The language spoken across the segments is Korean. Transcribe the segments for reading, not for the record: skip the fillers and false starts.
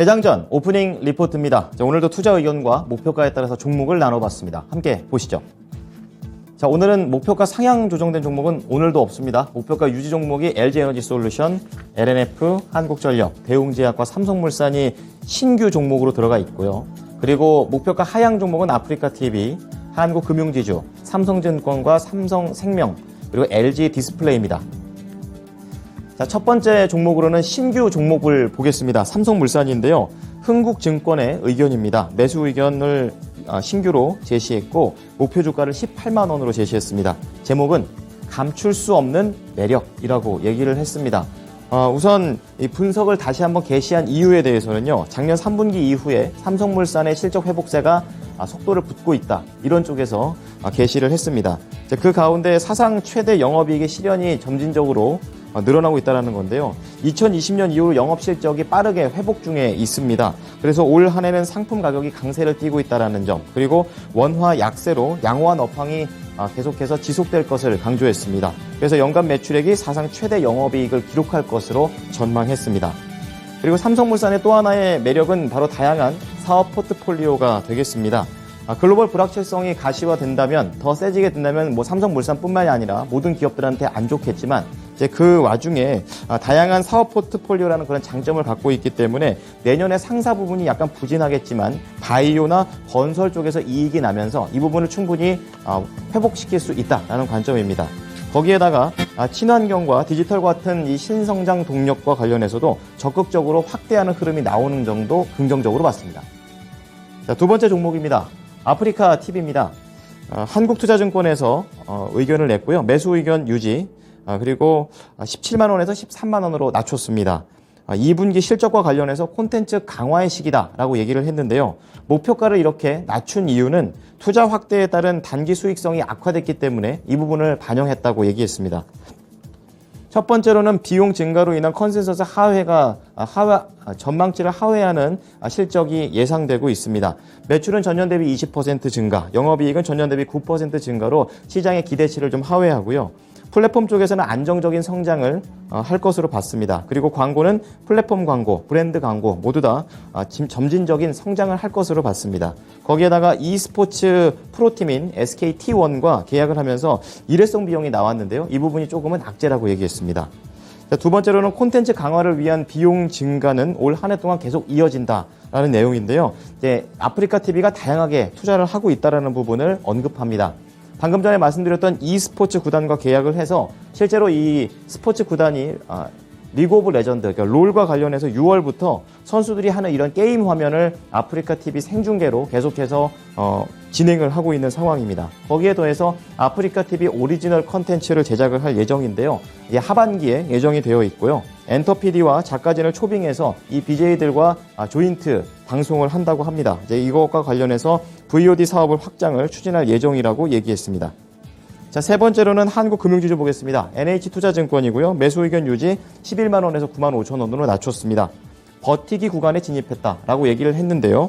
개장 전 오프닝 리포트입니다. 자, 오늘도 투자 의견과 목표가에 따라서 종목을 나눠봤습니다. 함께 보시죠. 자, 오늘은 목표가 상향 조정된 종목은 오늘도 없습니다. 목표가 유지 종목이 LG에너지솔루션, LNF, 한국전력, 대웅제약과 삼성물산이 신규 종목으로 들어가 있고요. 그리고 목표가 하향 종목은 아프리카TV, 한국금융지주, 삼성증권과 삼성생명, 그리고 LG디스플레이입니다. 자, 첫 번째 종목으로는 신규 종목을 보겠습니다. 삼성물산인데요. 흥국증권의 의견입니다. 매수 의견을 신규로 제시했고 목표 주가를 18만 원으로 제시했습니다. 제목은 감출 수 없는 매력이라고 얘기를 했습니다. 우선 이 분석을 다시 한번 개시한 이유에 대해서는요. 작년 3분기 이후에 삼성물산의 실적 회복세가 속도를 붙고 있다. 이런 쪽에서 개시를 했습니다. 그 가운데 사상 최대 영업이익의 실현이 점진적으로 늘어나고 있다는 건데요. 2020년 이후 영업 실적이 빠르게 회복 중에 있습니다. 그래서 올 한 해는 상품 가격이 강세를 띠고 있다는 점, 그리고 원화 약세로 양호한 업황이 계속해서 지속될 것을 강조했습니다. 그래서 연간 매출액이 사상 최대 영업이익을 기록할 것으로 전망했습니다. 그리고 삼성물산의 또 하나의 매력은 바로 다양한 사업 포트폴리오가 되겠습니다. 글로벌 불확실성이 가시화된다면, 더 세지게 된다면 삼성물산뿐만이 아니라 모든 기업들한테 안 좋겠지만 이제 그 와중에 다양한 사업 포트폴리오라는 그런 장점을 갖고 있기 때문에 내년에 상사 부분이 약간 부진하겠지만 바이오나 건설 쪽에서 이익이 나면서 이 부분을 충분히 회복시킬 수 있다라는 관점입니다. 거기에다가 친환경과 디지털 같은 이 신성장 동력과 관련해서도 적극적으로 확대하는 흐름이 나오는 정도 긍정적으로 봤습니다. 자, 두 번째 종목입니다. 아프리카TV입니다. 한국투자증권에서 의견을 냈고요. 매수 의견 유지, 그리고 17만 원에서 13만 원으로 낮췄습니다. 2분기 실적과 관련해서 콘텐츠 강화의 시기다라고 얘기를 했는데요. 목표가를 이렇게 낮춘 이유는 투자 확대에 따른 단기 수익성이 악화됐기 때문에 이 부분을 반영했다고 얘기했습니다. 첫 번째로는 비용 증가로 인한 컨센서스 전망치를 하회하는 실적이 예상되고 있습니다. 매출은 전년 대비 20% 증가, 영업이익은 전년 대비 9% 증가로 시장의 기대치를 좀 하회하고요. 플랫폼 쪽에서는 안정적인 성장을 할 것으로 봤습니다. 그리고 광고는 플랫폼 광고, 브랜드 광고 모두 다 점진적인 성장을 할 것으로 봤습니다. 거기에다가 e스포츠 프로팀인 SKT1과 계약을 하면서 일회성 비용이 나왔는데요. 이 부분이 조금은 악재라고 얘기했습니다. 자, 두 번째로는 콘텐츠 강화를 위한 비용 증가는 올 한 해 동안 계속 이어진다라는 내용인데요. 이제 아프리카TV가 다양하게 투자를 하고 있다는 부분을 언급합니다. 방금 전에 말씀드렸던 e스포츠 구단과 계약을 해서 실제로 이 스포츠 구단이 리그 오브 레전드, 그러니까 롤과 관련해서 6월부터 선수들이 하는 이런 게임 화면을 아프리카TV 생중계로 계속해서 진행을 하고 있는 상황입니다. 거기에 더해서 아프리카TV 오리지널 컨텐츠를 제작을 할 예정인데요. 이게 하반기에 예정이 되어 있고요. 엔터PD와 작가진을 초빙해서 이 BJ들과 조인트 방송을 한다고 합니다. 이제 이것과 관련해서 VOD 사업을 확장을 추진할 예정이라고 얘기했습니다. 자, 세 번째로는 한국금융지주 보겠습니다. NH투자증권이고요. 매수 의견 유지 11만 원에서 9만 5천 원으로 낮췄습니다. 버티기 구간에 진입했다라고 얘기를 했는데요.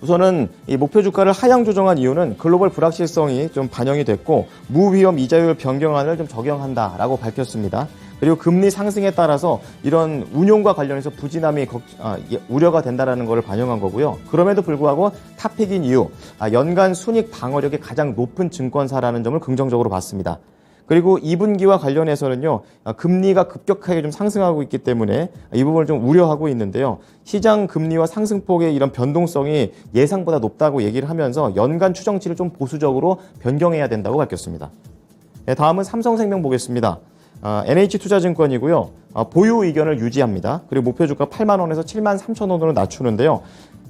우선은 이 목표 주가를 하향 조정한 이유는 글로벌 불확실성이 좀 반영이 됐고 무위험 이자율 변경안을 좀 적용한다라고 밝혔습니다. 그리고 금리 상승에 따라서 이런 운용과 관련해서 부진함이 우려가 된다는 것을 반영한 거고요. 그럼에도 불구하고 탑픽인 이유, 연간 순익 방어력이 가장 높은 증권사라는 점을 긍정적으로 봤습니다. 그리고 2분기와 관련해서는요, 금리가 급격하게 좀 상승하고 있기 때문에 이 부분을 좀 우려하고 있는데요. 시장 금리와 상승폭의 이런 변동성이 예상보다 높다고 얘기를 하면서 연간 추정치를 좀 보수적으로 변경해야 된다고 밝혔습니다. 네, 다음은 삼성생명 보겠습니다. NH투자증권이고요. 보유 의견을 유지합니다. 그리고 목표 주가 8만 원에서 7만 3천 원으로 낮추는데요.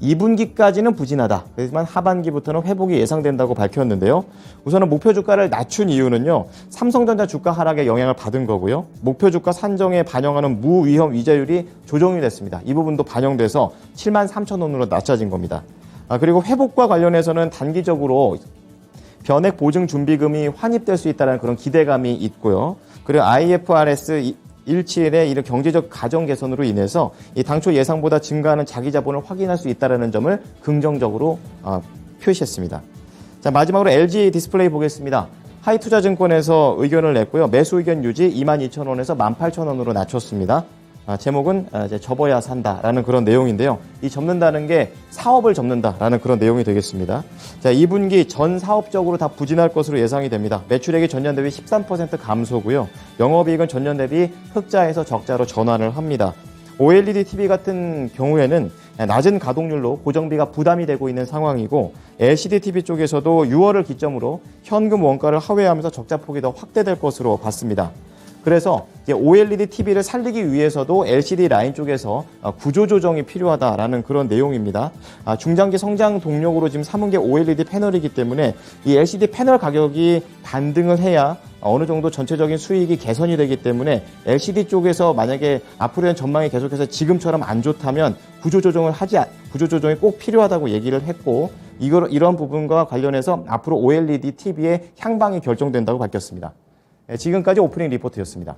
2분기까지는 부진하다. 하지만 하반기부터는 회복이 예상된다고 밝혔는데요. 우선은 목표 주가를 낮춘 이유는요. 삼성전자 주가 하락에 영향을 받은 거고요. 목표 주가 산정에 반영하는 무위험 이자율이 조정이 됐습니다. 이 부분도 반영돼서 7만 3천 원으로 낮춰진 겁니다. 그리고 회복과 관련해서는 단기적으로 변액 보증 준비금이 환입될 수 있다는 그런 기대감이 있고요. 그리고 IFRS 17의 이런 경제적 가정 개선으로 인해서 이 당초 예상보다 증가하는 자기 자본을 확인할 수 있다는 점을 긍정적으로 표시했습니다. 자, 마지막으로 LG 디스플레이 보겠습니다. 하이투자증권에서 의견을 냈고요. 매수 의견 유지 22,000원에서 18,000원으로 낮췄습니다. 제목은 이제 접어야 산다라는 그런 내용인데요. 이 접는다는 게 사업을 접는다라는 그런 내용이 되겠습니다. 자, 2분기 전 사업적으로 다 부진할 것으로 예상이 됩니다. 매출액이 전년 대비 13% 감소고요. 영업이익은 전년 대비 흑자에서 적자로 전환을 합니다. OLED TV 같은 경우에는 낮은 가동률로 고정비가 부담이 되고 있는 상황이고 LCD TV 쪽에서도 6월을 기점으로 현금 원가를 하회하면서 적자폭이 더 확대될 것으로 봤습니다. 그래서 이제 OLED TV를 살리기 위해서도 LCD 라인 쪽에서 구조 조정이 필요하다라는 그런 내용입니다. 중장기 성장 동력으로 지금 삼은 게 OLED 패널이기 때문에 이 LCD 패널 가격이 반등을 해야 어느 정도 전체적인 수익이 개선이 되기 때문에 LCD 쪽에서 만약에 앞으로의 전망이 계속해서 지금처럼 안 좋다면 구조 조정이 꼭 필요하다고 얘기를 했고 이런 부분과 관련해서 앞으로 OLED TV의 향방이 결정된다고 밝혔습니다. 지금까지 오프닝 리포트였습니다.